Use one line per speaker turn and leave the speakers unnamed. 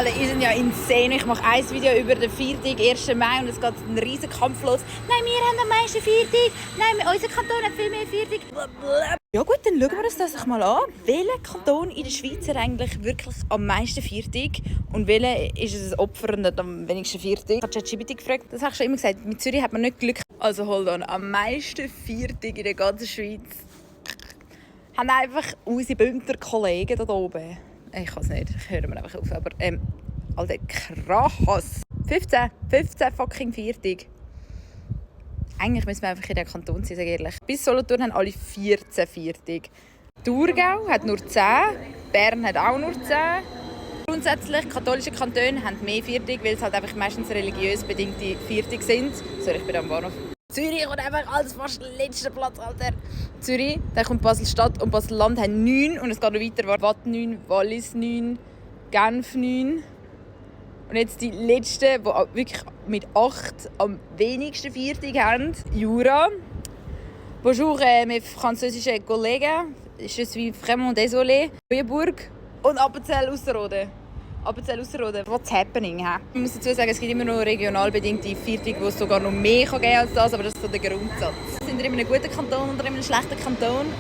Also, ihr seid ja insane. Ich mache ein Video über den Viertag, 1. Mai, und es geht ein riesen Kampf los. Nein, wir haben am meisten Viertag. Nein, unser Kanton hat viel mehr Viertag. Ja gut, dann schauen wir uns das doch mal an. Welcher Kanton in der Schweiz hat eigentlich wirklich am meisten Viertag? Und welcher ist es ein Opfer und hat am wenigsten Viertag? Ich habe ChatGPT gefragt. Das habe ich schon immer gesagt. Mit Zürich hat man nicht Glück. Also hold on. Am meisten Viertag in der ganzen Schweiz haben einfach unsere Bündner Kollegen da oben. Ich kann es nicht, ich höre mir einfach auf. Aber, Alter, krass. 15 fucking Viertag. Eigentlich müssen wir einfach in diesem Kanton sein, sage ich ehrlich. Bis Solothurn haben alle 14 Viertag. Thurgau hat nur 10, Bern hat auch nur 10. Grundsätzlich, katholische Kantone haben mehr Viertag, weil es halt einfach meistens religiös bedingte Viertag sind. Sorry, ich bin am Bahnhof. Zürich kommt einfach als fast letzter Platz, Alter. Zürich, dann kommt Basel-Stadt und Basel-Land haben 9 und es geht noch weiter. Watt 9, Wallis 9, Genf 9. Und jetzt die letzten, die wirklich mit 8 am wenigsten Viertag haben. Jura. Bonjour, mes französischen Kollegen. Je suis vraiment désolé. Neuenburg und Appenzell-Ausserrhoden. What's happening? Ich muss dazu sagen, es gibt immer noch regional bedingte Viertage, wo es sogar noch mehr geben kann als das, aber das ist so der Grundsatz. Sind wir in einem guten Kanton oder in einem schlechten Kanton?